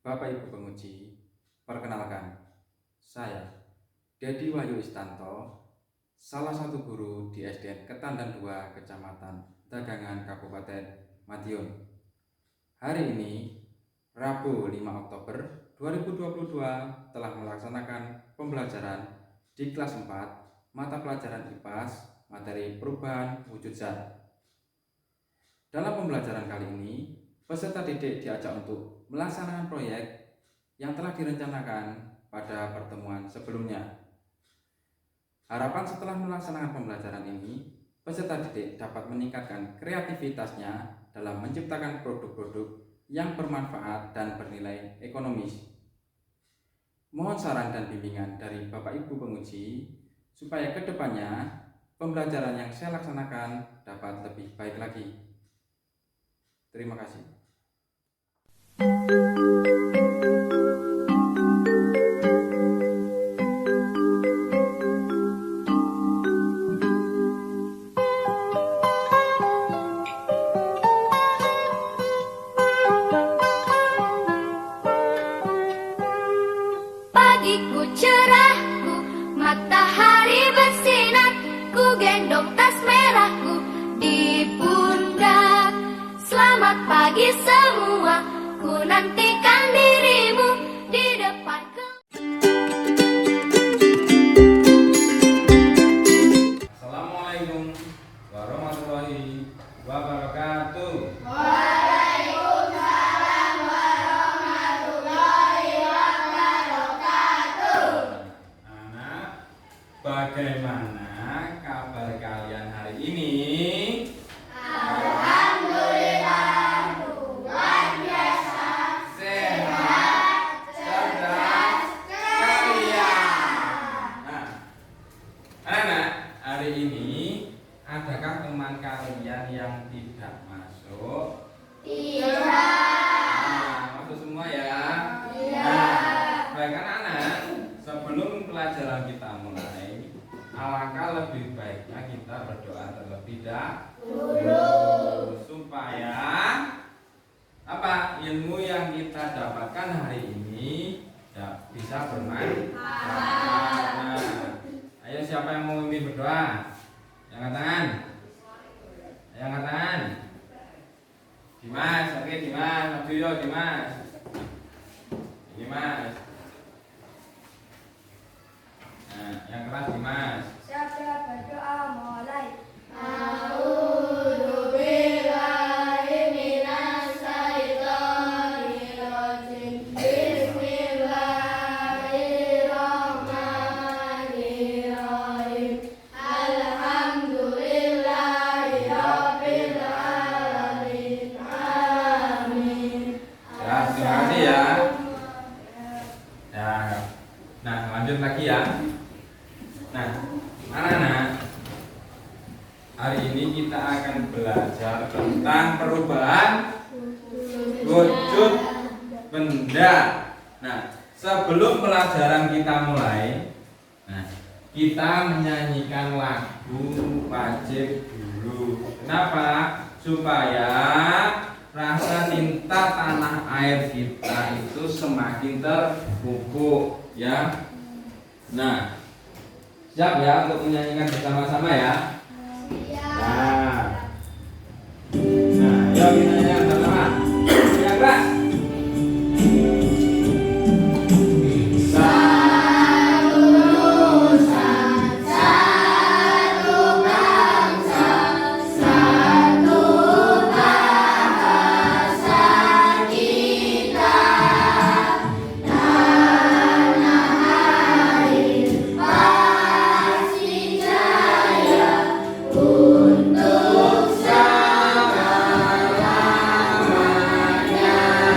Bapak Ibu penguji, perkenalkan, saya Dedi Wahyu Istanto, salah satu guru di SDN Ketandan 2, Kecamatan Dagangan, Kabupaten Madiun. Hari ini, Rabu 5 Oktober 2022, telah melaksanakan pembelajaran di kelas 4, mata pelajaran IPAS, materi perubahan wujud zat. Dalam pembelajaran kali ini, peserta didik diajak untuk melaksanakan proyek yang telah direncanakan pada pertemuan sebelumnya. Harapan setelah melaksanakan pembelajaran ini, peserta didik dapat meningkatkan kreativitasnya dalam menciptakan produk-produk yang bermanfaat dan bernilai ekonomis. Mohon saran dan bimbingan dari Bapak Ibu penguji supaya kedepannya pembelajaran yang saya laksanakan dapat lebih baik lagi. Terima kasih. Pagiku cerahku, matahari bersinar, ku gendong tas merahku di pundak. Selamat pagi semua, ku nantikan dirimu di depan Assalamualaikum warahmatullahi wabarakatuh. Waalaikumsalam warahmatullahi wabarakatuh. Anak, bagaimana kabar kalian hari ini? Alhamdulillah, luar biasa, Sehat, cerdas, ceria. Nah, anak-anak, hari ini adakah teman kalian yang tidak masuk? tidak. Nah, masuk semua ya? Iya. Nah, baik anak-anak, sebelum pelajaran kita mulai, alangkah lebih baiknya kita berdoa terlebih dahulu supaya ilmu yang kita dapatkan hari ini bisa bermanfaat. Nah, ayo siapa yang mau memimpin berdoa? Yang angkat tangan. Ayo angkat tangan. Dimas, oke Dimas, maju yo Dimas. Dimas. Nah, yang keras Dimas. Siapa berdoa mulai? Ya, terima kasih ya. Ya. Nah, lanjut lagi ya. Nah, anak-anak, hari ini kita akan belajar tentang perubahan wujud benda. Nah, sebelum pelajaran kita mulai, kita menyanyikan lagu wajib dulu. Kenapa? Supaya rasa cinta tanah air kita itu semakin terpupuk ya. Nah, siap ya untuk menyanyikan bersama-sama ya? Nah, yuk kita nyanyikan bersama. Ya, keras. Untuk selama-lamanya.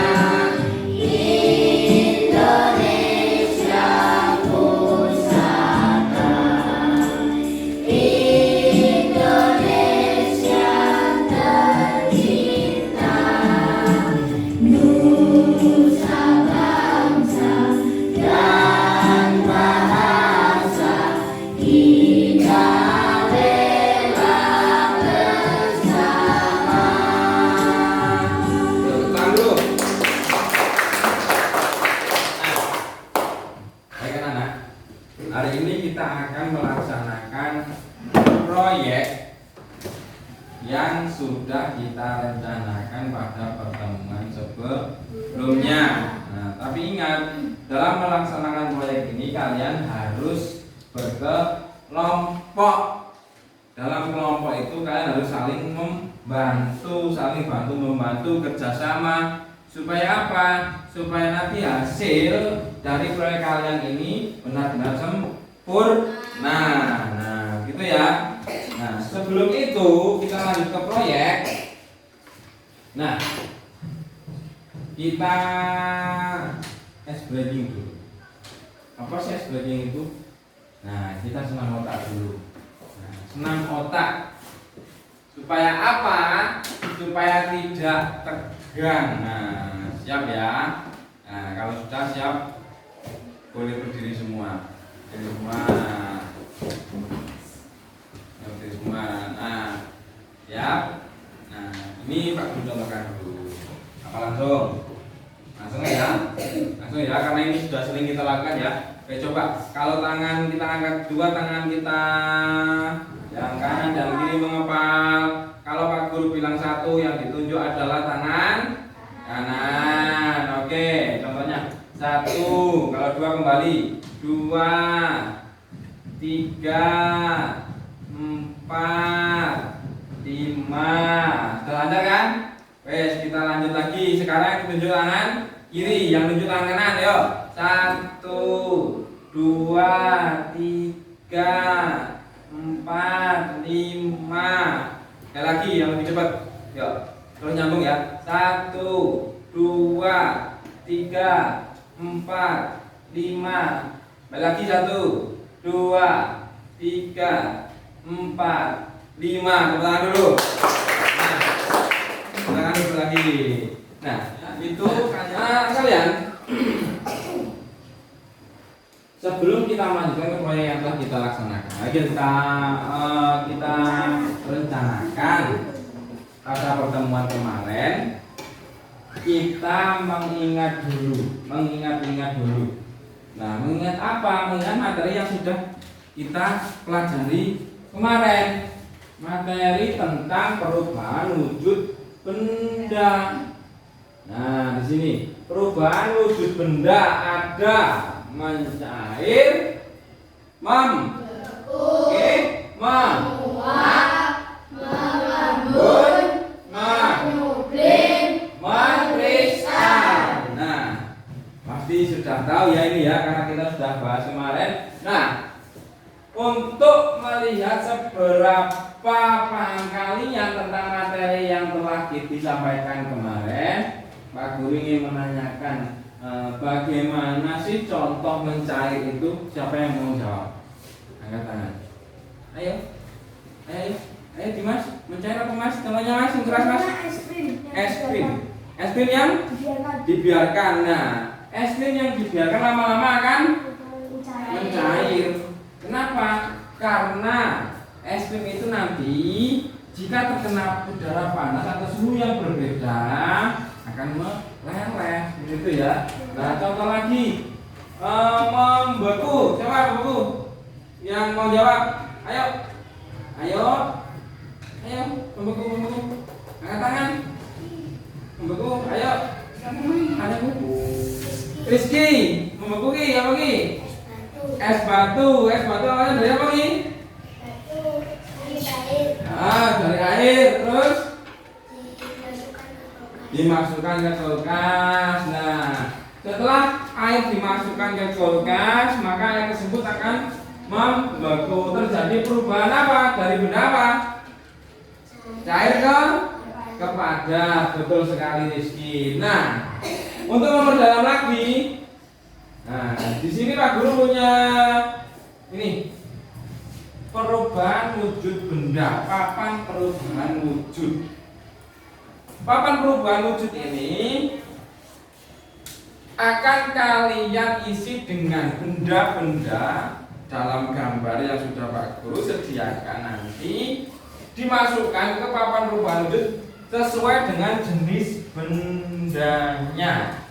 kita akan melaksanakan proyek yang sudah kita rencanakan pada pertemuan sebelumnya. Nah, tapi ingat, dalam melaksanakan proyek ini kalian harus berkelompok. Dalam kelompok itu kalian harus saling membantu kerjasama. Supaya apa? Supaya nanti hasil dari proyek kalian ini benar-benar sempurna. Nah, gitu ya. Nah, sebelum itu kita lanjut ke proyek. Nah, kita ice breaking dulu. Apa sih ice breaking itu? Nah, kita senam otak dulu. Nah, senam otak. Supaya apa? Supaya tidak tegang. Nah, siap ya. Nah, kalau sudah siap boleh berdiri semua. Berdiri semua. Nah, siap. Nah, ini Pak Guru contohkan dulu. Apa langsung? Langsung ya. Langsung ya, karena ini sudah sering kita lakukan ya. Oke, coba kalau tangan kita angkat, dua tangan kita yang kanan dan kiri mengepal. Kalau Pak Guru bilang satu, yang ditunjuk adalah tangan kanan. Oke, contohnya satu. Kalau dua kembali, dua, tiga, 4, 5. Sudah lancar kan? Wes, kita lanjut lagi. Sekarang tunjuk tangan kiri, yang tunjuk tangan kanan. Yuk. 1, 2, 3, 4, 5. Sekali lagi yang lebih cepat. Yuk. Terus nyambung ya. 1, 2, 3, 4, 5. Balik lagi 1, 2, 3, 4, 5. Tepuk tangan dulu. Nah, tepuk tangan dulu lagi. Nah, itu kalian sebelum kita melanjutkan ke proyek yang telah kita laksanakan, kita rencanakan pada pertemuan kemarin, kita mengingat dulu. Nah, mengingat apa? Mengingat materi yang sudah kita pelajari kemarin, materi tentang perubahan wujud benda. Nah, di sini perubahan wujud benda ada mencair, membeku, menguap, mengembun, menyublim, mengkristal. Nah, pasti sudah tahu ya ini ya, karena kita sudah bahas kemarin. Nah, untuk melihat seberapa paham kalian tentang materi yang telah disampaikan kemarin, Pak Guru ingin menanyakan bagaimana sih contoh mencair itu? Siapa yang mau jawab? Angkat tangan. Ayo Dimas, mencair apa Mas? Contohnya Mas, yang keras Mas? Es krim yang dibiarkan. Nah, es krim yang dibiarkan lama-lama akan mencair. Kenapa? Karena es krim itu nanti jika terkena udara panas atau suhu yang berbeda akan meleleh, begitu ya. Nah, contoh lagi, membeku. Siapa membeku? Yang mau jawab? Ayo, membeku. Angkat tangan. Membeku, ayo. Rizky, membeku ki, apa ki? Es batu awalnya dari apa ki? Dari air, terus dimasukkan ke kulkas. Nah, setelah air dimasukkan ke kulkas, maka air tersebut akan membeku. Terjadi perubahan apa? Dari benda apa? Cair ke padat. Betul sekali Rizky. Nah, untuk memperdalam lagi, nah di sini Pak Guru punya ini perubahan wujud benda, papan perubahan wujud. Papan perubahan wujud ini akan kalian isi dengan benda-benda dalam gambar yang sudah Pak Guru sediakan. Nanti dimasukkan ke papan perubahan wujud sesuai dengan jenis bendanya.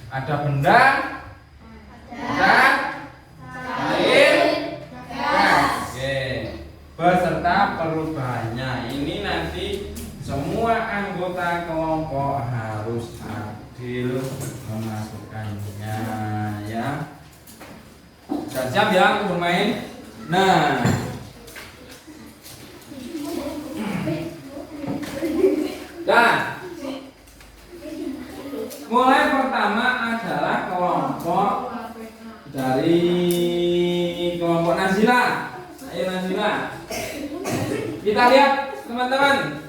Ada benda, cat, air, siap ya untuk bermain? Nah, dan mulai pertama adalah kelompok dari kelompok Nazila. Ayo Nazila, kita lihat teman-teman.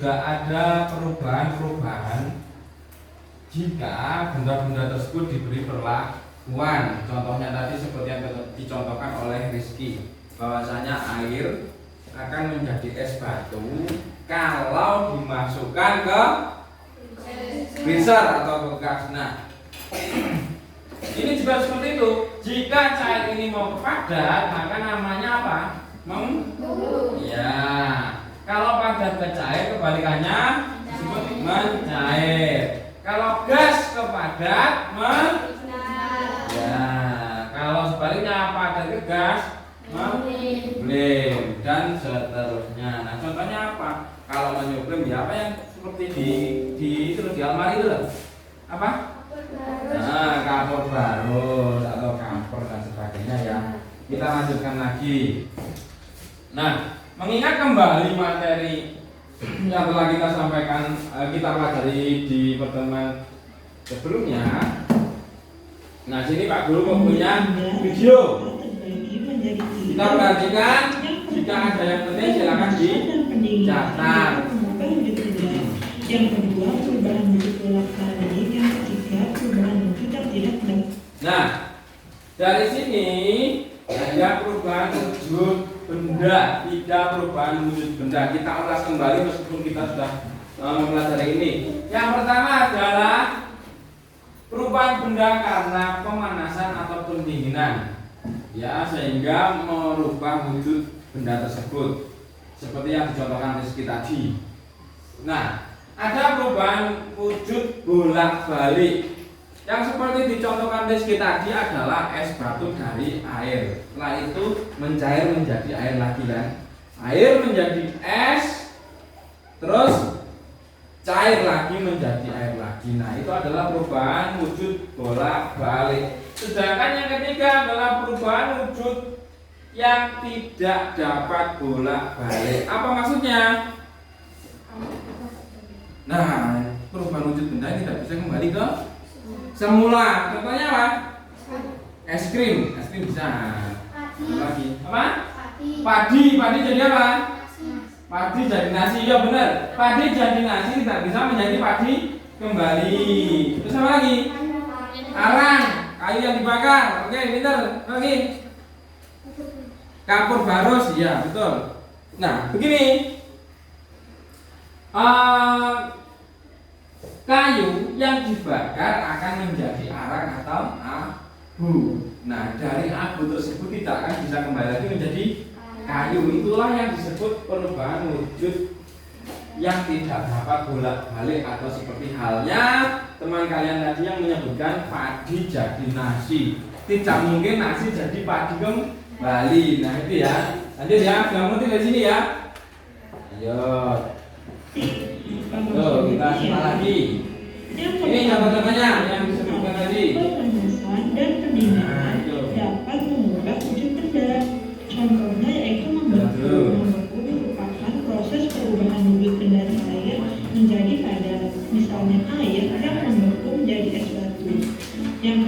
Ada perubahan-perubahan jika benda-benda tersebut diberi perlakuan. Contohnya tadi seperti yang dicontohkan oleh Rizky, bahwasanya air akan menjadi es batu kalau dimasukkan ke freezer atau kulkas. Nah, ini juga seperti itu. Jika cair ini mau padat, maka namanya apa? Ya. Kalau padat ke cair, kebalikannya disebut mencair. Kalau gas ke padat, ya. Kalau sebaliknya padat ke gas, blend dan seterusnya. Nah, contohnya apa? Kalau menyublim ya apa yang seperti di almari itu loh. Apa? Nah, kapur barus atau kamper dan sebagainya ya. Kita lanjutkan lagi. Nah, mengingat kembali materi yang telah kita sampaikan, kita pelajari di pertemuan sebelumnya. Nah, sini Pak Guru mempunyai video. Kita perhatikan, jika ada yang penting silakan dicatat. Yang kedua, perubahan wujud bolak-balik. Yang ketiga, perubahan wujud yang tidak benar. Nah, dari sini ada perubahan wujud benda, tidak perubahan wujud benda. Kita ulas kembali meskipun kita sudah mempelajari ini. Yang pertama adalah perubahan benda karena pemanasan atau pendinginan, ya, sehingga merubah wujud benda tersebut, seperti yang dicontohkan Rizky tadi. Nah, ada perubahan wujud bolak-balik. Yang seperti dicontohkan Rizky tadi adalah es batu dari air. Setelah itu mencair menjadi air lagi kan. Air menjadi es, terus cair lagi menjadi air lagi. Nah, itu adalah perubahan wujud bolak-balik. Sedangkan yang ketiga adalah perubahan wujud yang tidak dapat bolak-balik. Apa maksudnya? Nah, perubahan wujud benda tidak bisa kembali ke semula. Contohnya apa? Es krim bisa. Lagi apa? Padi jadi apa? Padi jadi nasi. Ya benar. Padi jadi nasi tidak bisa menjadi padi kembali. Terus apa lagi? Arang, kayu yang dibakar. Oke, pintar. Lagi. Kapur barus, ya betul. Nah, begini. Kayu yang dibakar akan menjadi arang atau abu. Nah, dari abu tersebut tidak akan bisa kembali lagi menjadi kayu. Itulah yang disebut perubahan wujud yang tidak dapat bolak-balik, atau seperti halnya teman kalian tadi yang menyebutkan padi jadi nasi. Tidak mungkin nasi jadi padi kembali. Nah, itu ya. Lanjut ya, kamu tinggal sini ya. Ayo. Tuh, kita simak lagi. Ini contoh-contohnya yang disebutkan tadi. Pemanasan dan pendinginan dapat menguras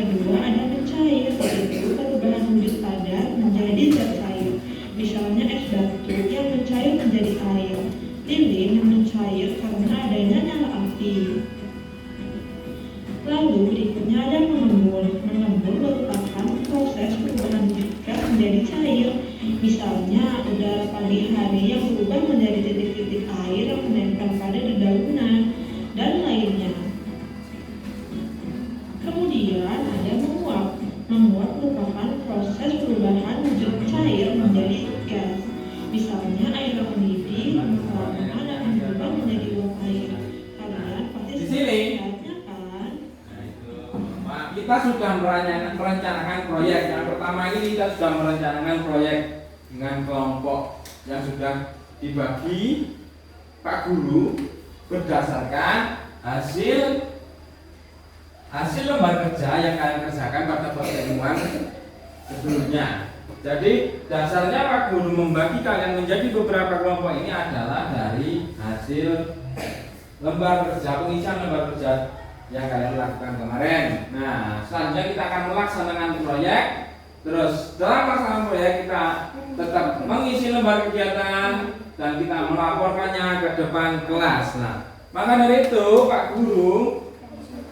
kedua ada mencair, yaitu perubahan wujud padat menjadi zat cair. Misalnya es batu yang mencair menjadi air, lilin yang mencair karena adanya nyala api. Lalu berikutnya ada mengembun. Mengembun merupakan proses perubahan wujud gas menjadi cair. Misalnya udara pagi hari yang berubah menjadi titik-titik air yang menempel pada dedaunan dan lainnya. Kemudian ada menguap. Menguap merupakan proses perubahan wujud cair menjadi gas. Misalnya air yang mendidih lama-lama akan berubah menjadi uap air. Kalian pasti Di sini. melihatnya kan? Kita sudah merencanakan proyek. Yang pertama ini kita sudah merencanakan proyek dengan kelompok yang sudah dibagi Pak Guru berdasarkan hasil lembar kerja yang kalian kerjakan pada pertemuan sebelumnya. Jadi dasarnya Pak Guru membagi kalian menjadi beberapa kelompok ini adalah dari hasil lembar kerja, pengisian lembar kerja yang kalian lakukan kemarin. Nah, selanjutnya kita akan melaksanakan proyek. Terus dalam pelaksanaan proyek kita tetap mengisi lembar kegiatan dan kita melaporkannya ke depan kelas. Nah, maka dari itu Pak Guru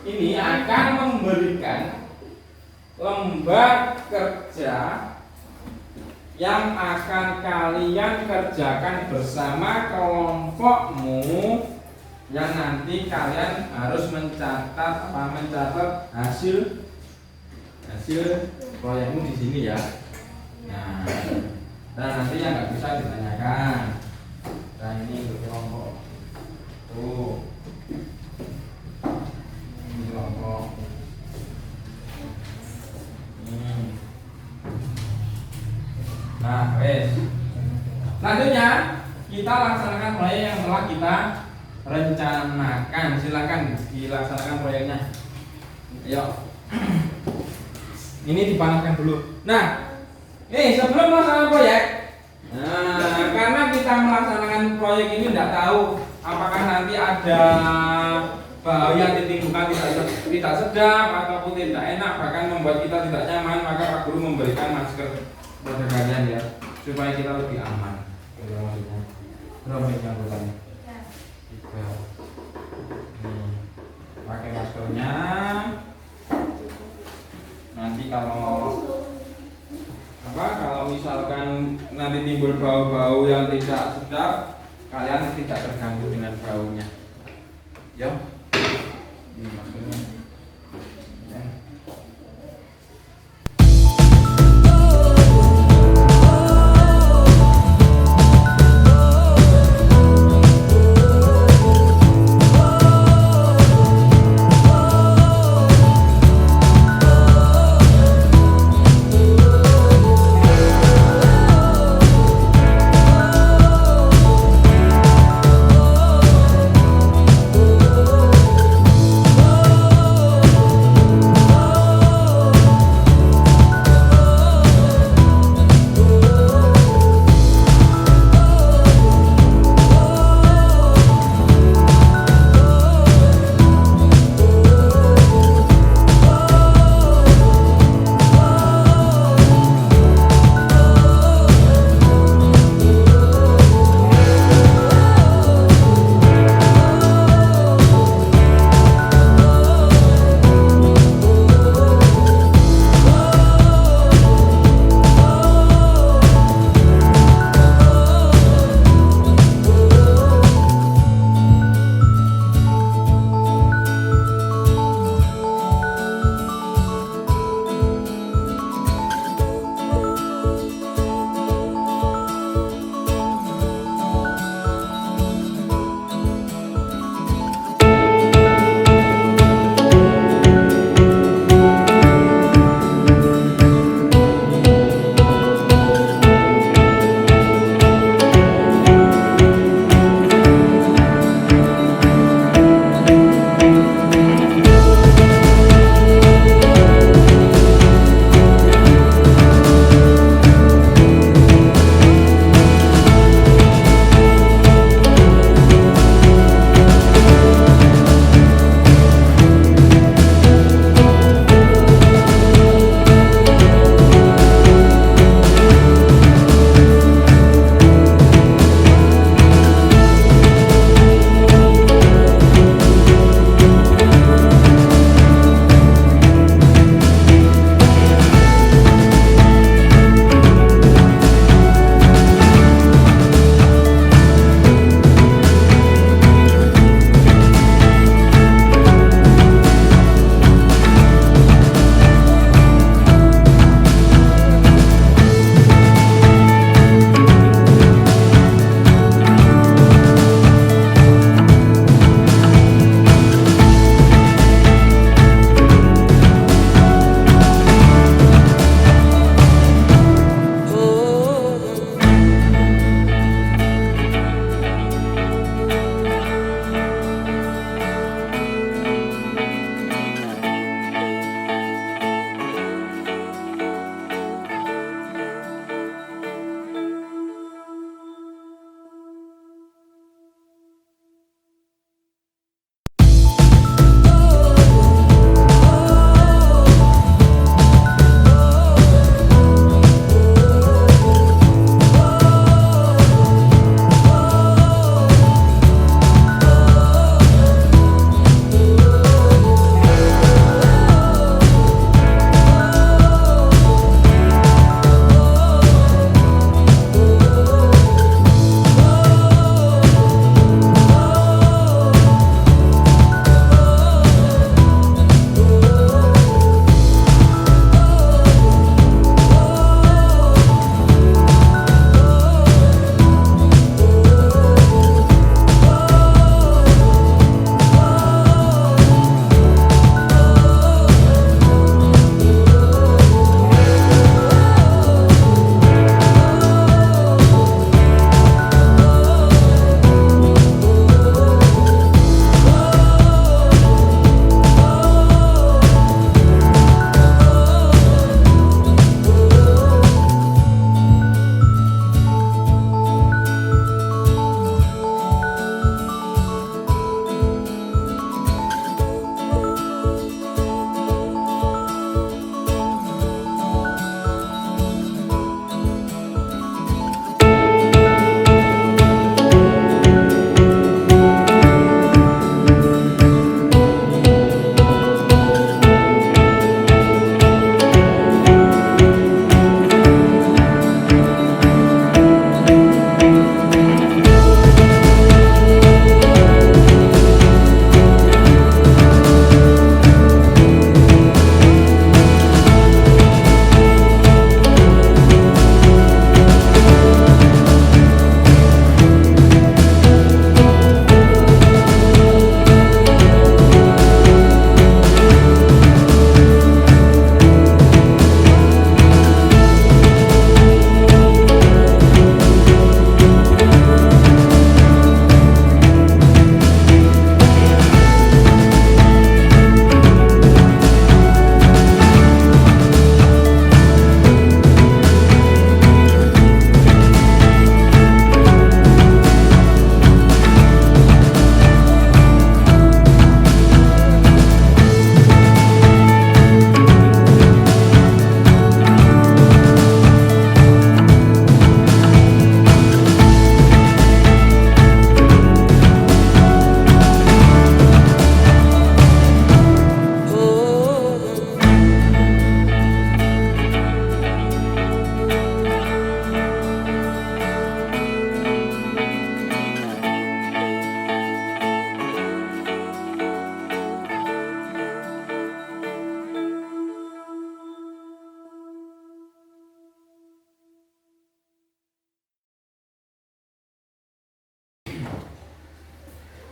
ini akan memberikan lembar kerja yang akan kalian kerjakan bersama kelompokmu, yang nanti kalian harus mencatat hasil proyekmu di sini ya. Nah, dan nanti yang nggak bisa ditanyakan. Nah, ini untuk kelompok. Tuh. Ini kelompok. Nah, wes. Selanjutnya kita laksanakan proyek yang telah kita rencanakan. Silakan dilaksanakan proyeknya. Ayo. Ini dipanaskan dulu. Nah, sebelum melaksanakan proyek, karena kita melaksanakan proyek ini tidak tahu apakah nanti ada bau yang ditimbulkan tidak sedap ataupun tidak enak, bahkan membuat kita tidak nyaman, maka Pak Guru memberikan masker kepada kalian ya, supaya kita lebih aman. Berapa yang bukannya? 3. Pakai maskernya. Nanti kalau misalkan nanti timbul bau-bau yang tidak sedap, kalian tidak terganggu dengan baunya. Ya. Ini maskernya. Ya.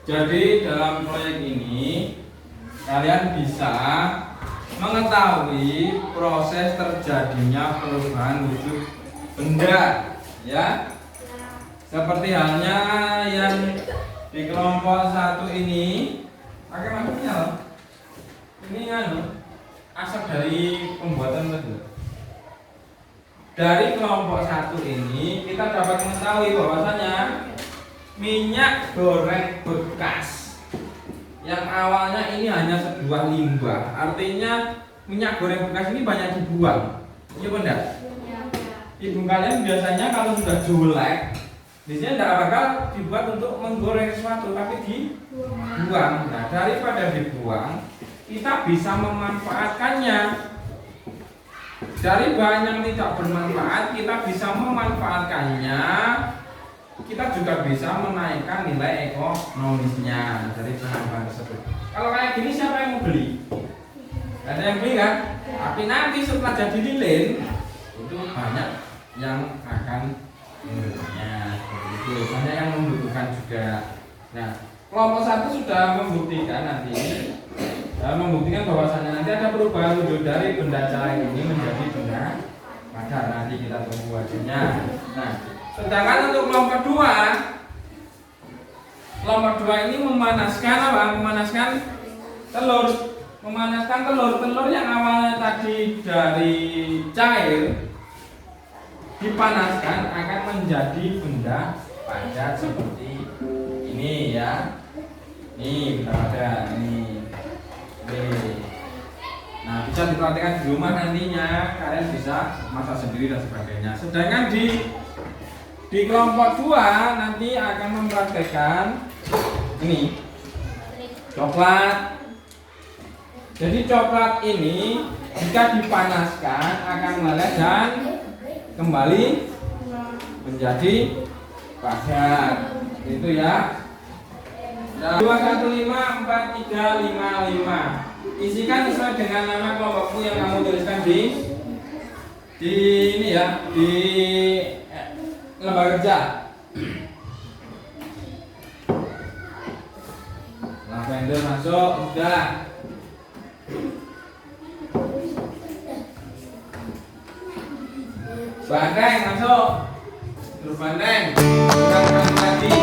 Jadi dalam proyek ini kalian bisa mengetahui proses terjadinya perubahan wujud benda, ya. Seperti halnya yang di kelompok 1 ini, pakai maksudnya loh. Ini asap dari pembuatan tadi. Dari kelompok 1 ini kita dapat mengetahui bahwasanya minyak goreng bekas yang awalnya ini hanya sebuah limbah, artinya minyak goreng bekas ini banyak dibuang. Iya benar? Ibu kalian biasanya kalau sudah jelek, biasanya tidak bakal dibuat untuk menggoreng sesuatu, tapi dibuang. Nah, daripada dibuang, kita bisa memanfaatkannya. Dari bahan yang tidak bermanfaat, kita bisa memanfaatkannya. Kita juga bisa menaikkan nilai ekonomisnya dari bahan-bahan tersebut. Kalau kayak gini siapa yang mau beli? Gak ada yang beli kan? Tapi nanti setelah jadi lilin itu banyak yang akan membelinya. Seperti itu. Banyak yang membutuhkan juga. Nah, kelompok 1 sudah membuktikan bahwasannya nanti ada perubahan wujud dari benda cair ini menjadi benda padat. Nanti kita tunggu hasilnya. Nah, sedangkan untuk kelompok 2 ini memanaskan apa? Memanaskan telur. Memanaskan telur yang awalnya tadi dari cair dipanaskan akan menjadi benda padat seperti ini, ya. Ini benda padat ini. Nah, bisa diperhatikan di rumah nantinya, kalian bisa masak sendiri dan sebagainya. Sedangkan di kelompok 2 nanti akan mempraktekkan ini coklat. Jadi coklat ini jika dipanaskan akan meleleh dan kembali menjadi padat. Itu ya. 2154355. Isikan sesuai dengan nama kelompokmu yang kamu tuliskan di ini ya, di lembar kerja. Lavender masuk, udah. Bandeng masuk. Terus bandeng. Ulang lagi.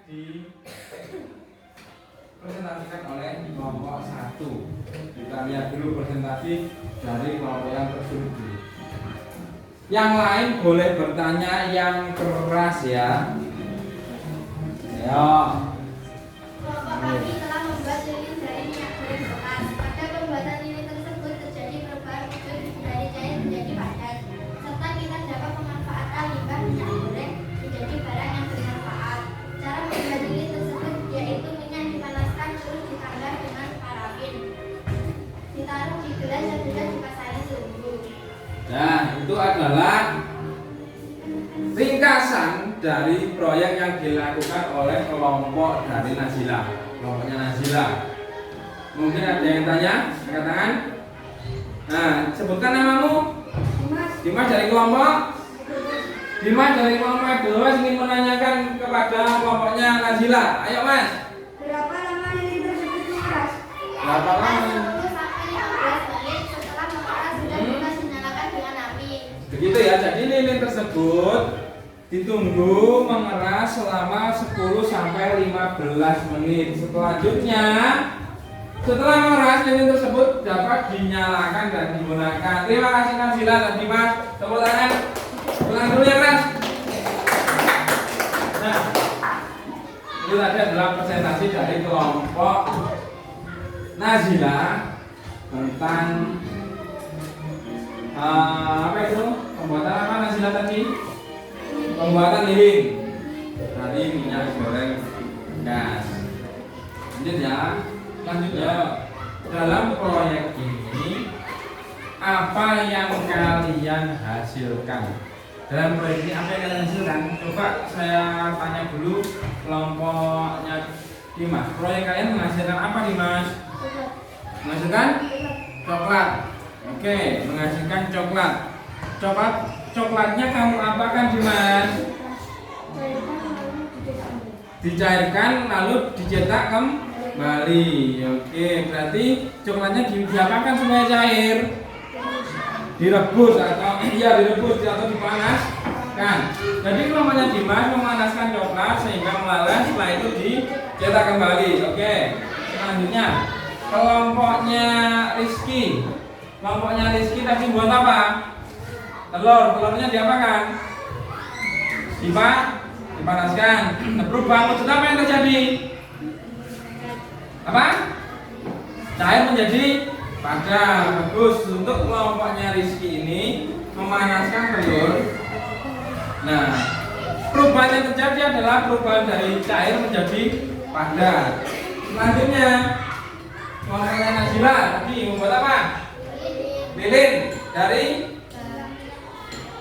dipresentasikan oleh kelompok 1. Kita lihat dulu presentasi dari kelompok yang tersebut dulu. Yang lain boleh bertanya yang keras ya. Ayo. Kelompok kami telah membuat lilin dari minyak goreng bekas. Pada pembuatan lilin tersebut terjadi perubahan unsur dari cair menjadi padat, serta kita dapat memanfaatkan limbah minyak goreng menjadi barang yang bermanfaat. Cara membuat lilin tersebut yaitu minyak dipanaskan terus ditambah dengan parafin, ditaruh di gelas dan sudah dipasari suhu. Nah, itu adalah ringkasan dari proyek yang dilakukan oleh kelompok dari Nazila, kelompoknya Nazila. Mungkin ada yang tanya, angkat tangan. Nah, sebutkan namamu. Dimas dari kelompok. Dimas dari kelompok 2 ingin menanyakan kepada kelompoknya Nazila. Ayo Mas. Berapa lama lilin tersebut mengeras? Berapa lama? 10 sampai 15 menit setelah mengeras sudah bebas dinyalakan dengan api. Begitu ya. Jadi lilin tersebut ditunggu mengeras selama 10 sampai 15 menit. Selanjutnya, setelah mengeras lilin tersebut dapat dinyalakan dan digunakan. Terima kasih Nazila dan Dimas. Tepuk tangan. Ulang dulu ya keras. Nah, itu tadi adalah presentasi dari kelompok Nazila tentang apa itu? Pembuatan apa Nazila tadi? Pembuatan lilin dari minyak goreng gas. Lanjutnya dalam proyek ini apa yang kalian hasilkan? Dalam proyek ini apa yang kalian hasilkan? Coba saya tanya dulu kelompoknya Dimas. Proyek kalian menghasilkan apa Dimas? Menghasilkan coklat. Oke, menghasilkan coklat. Coklatnya kamu apakan Dimas? Dicairkan lalu dicetak kembali. Oke, berarti coklatnya diapakan supaya cair? Direbus atau direbus atau dipanaskan. Jadi kelompoknya Dimas memanaskan coklat sehingga meleleh, setelah itu dicetak kembali. Oke. Selanjutnya kelompoknya Rizky. Kelompoknya Rizky tadi buat apa? Telurnya diapakan? Dipanaskan. Perubahan wujud apa yang terjadi? Apa? Cair menjadi padat. Bagus. Untuk kelompoknya Rizky ini memanaskan telur. Nah, perubahan yang terjadi adalah perubahan dari cair menjadi padat. Selanjutnya kelompoknya Nazila tadi membuat apa? Lilin dari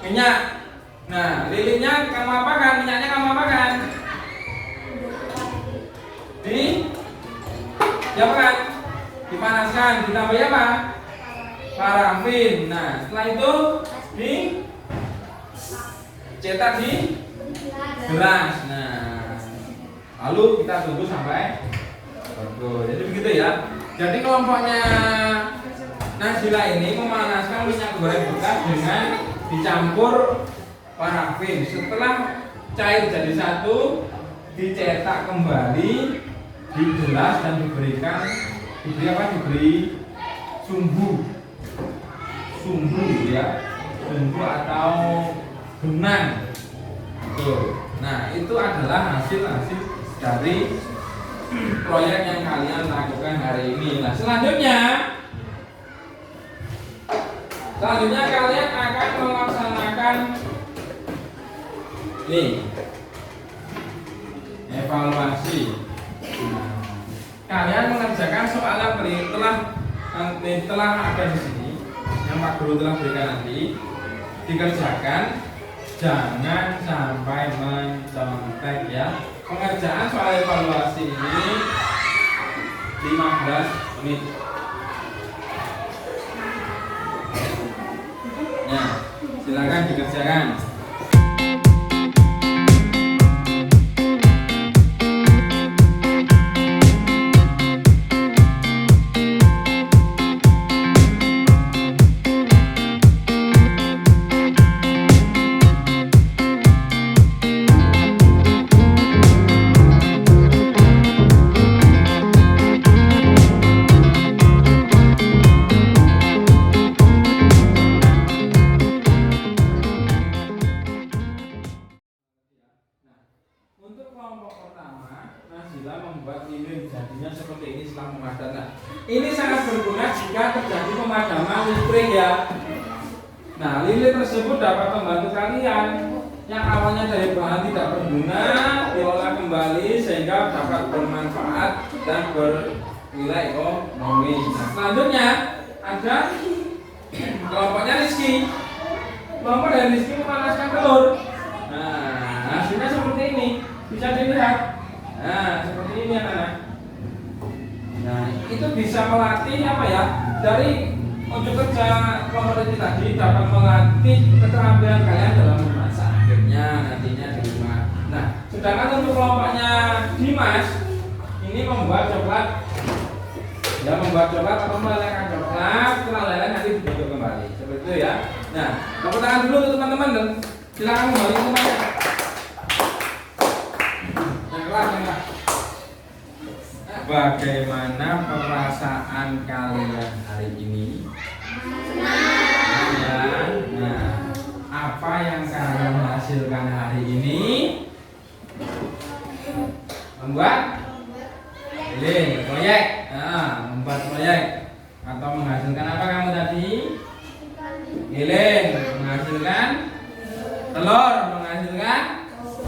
minyak. Nah, lilinnya kamu apakan? Minyaknya kamu apakan? Diapakan? Dipanaskan, ditambah apa? Parafin. Nah, setelah itu dicetak di gelas. Nah, lalu kita tunggu sampai bagus. Jadi begitu ya. Jadi kelompoknya Nazila ini memanaskan minyak goreng bekas dengan dicampur parafin. Setelah cair jadi satu, dicetak kembali di gelas dan diberi sumbu ya, sumbu atau benang. Tuh. Nah, itu adalah hasil dari proyek yang kalian lakukan hari ini. Nah, selanjutnya kalian akan melaksanakan evaluasi. Kalian mengerjakan soal yang telah ada di sini, yang Pak Guru telah berikan nanti, dikerjakan, jangan sampai mencontek ya. Pengerjaan soal evaluasi ini 15 menit. Nah, silakan dikerjakan. untuk kelompok pertama, Nazila membuat lilin jadinya seperti ini setelah memadam. Nah, ini sangat berguna jika terjadi pemadaman listrik ya. Nah, lilin tersebut dapat membantu kalian yang awalnya dari bahan tidak berguna diolah kembali sehingga dapat bermanfaat dan bernilai ekonomis. Nah, selanjutnya ada kelompoknya Rizky. Kelompok dari Rizky memanaskan telur. Nah, hasilnya seperti ini, bisa dilihat. Nah, seperti ini anak-anak. Nah, itu bisa melatih apa ya? Dari untuk kerja kelompok ini tadi dapat melatih keterampilan kalian dalam memasak akhirnya nantinya di rumah. Nah, sedangkan untuk kelompoknya Dimas ini membuat coklat. Ya, membuat coklat atau melelehkan coklat, setelah leleh nanti dibentuk kembali. Seperti itu ya. Nah, tepuk tangan dulu untuk teman-teman dan silakan kembali ke tempatnya. Yang kelas. Bagaimana perasaan kalian hari ini? Ya. Nah, apa yang kalian hasilkan hari ini? Membuat proyek. Nah, membuat proyek atau menghasilkan apa kamu tadi? Lilin, menghasilkan telur, menghasilkan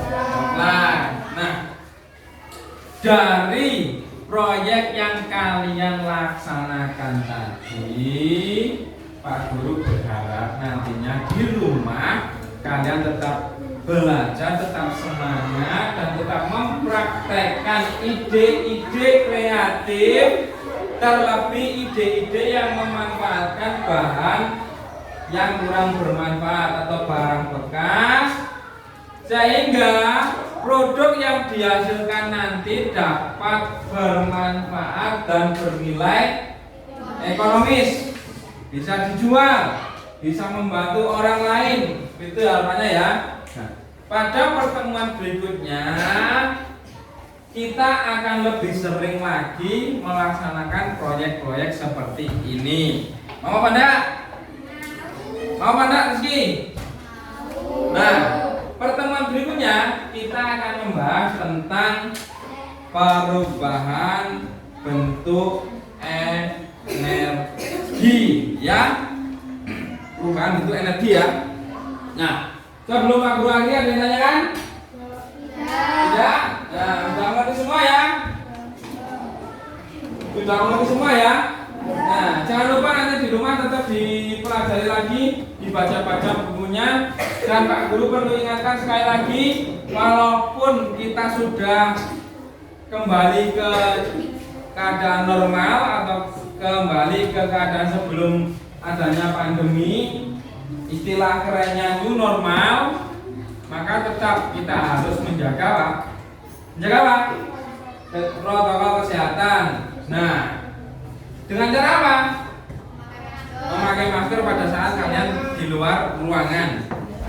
coklat. Nah, dari proyek yang kalian laksanakan tadi, Pak Guru berharap nantinya di rumah kalian tetap belajar, tetap semangat dan tetap mempraktekkan ide-ide kreatif, terlebih ide-ide yang memanfaatkan bahan yang kurang bermanfaat atau barang bekas, sehingga produk yang dihasilkan nanti dapat bermanfaat dan bernilai ekonomis, bisa dijual, bisa membantu orang lain. Itu harapannya ya. Nah, pada pertemuan berikutnya kita akan lebih sering lagi melaksanakan proyek-proyek seperti ini. Mau apa enggak? Mau apa enggak, Rizky? Nah, pertemuan berikutnya kita akan membahas tentang perubahan bentuk energi ya. Perubahan bentuk energi ya. Nah, sebelum Pak Guru akhir ada yang tanya kan? Tidak? Nah, sudah mengerti semua ya? Sudah mengerti semua ya? Nah, jangan lupa nanti di rumah tetap dipelajari lagi, dibaca-baca bukunya. Dan Pak Guru perlu ingatkan sekali lagi, walaupun kita sudah kembali ke keadaan normal atau kembali ke keadaan sebelum adanya pandemi, istilah kerennya new normal, maka tetap kita harus menjaga apa? Menjaga apa? Protokol kesehatan. Nah, dengan cara apa? Memakai masker pada saat kalian di luar ruangan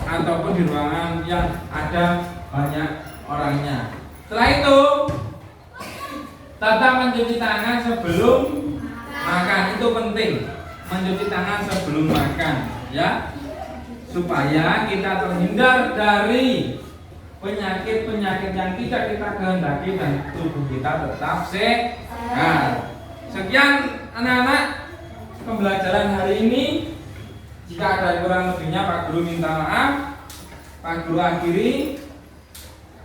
ataupun di ruangan yang ada banyak orangnya. Setelah itu, tetap mencuci tangan sebelum makan. Itu penting, mencuci tangan sebelum makan ya, supaya kita terhindar dari penyakit-penyakit yang tidak kita kehendaki dan tubuh kita tetap sehat. Sekian anak-anak pembelajaran hari ini. Jika ada kurang lebihnya Pak Guru minta maaf. Pak Guru akhiri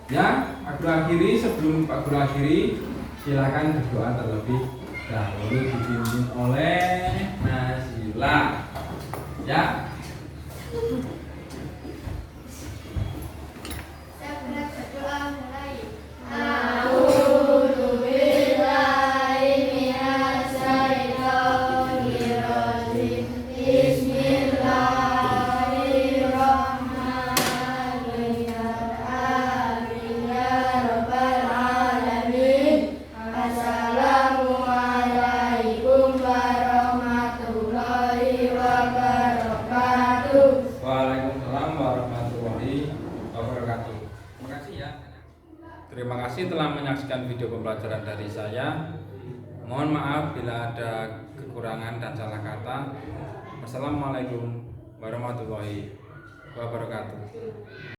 ya, Pak Guru akhiri. Sebelum Pak Guru akhiri, silakan berdoa terlebih dahulu dipimpin oleh Nazila ya. Saya berdoa mulai. Waalaikumsalam warahmatullahi wabarakatuh. Terima kasih ya. Terima kasih telah menyaksikan video pembelajaran dari saya. Mohon maaf bila ada kekurangan dan salah kata. Wassalamualaikum warahmatullahi wabarakatuh.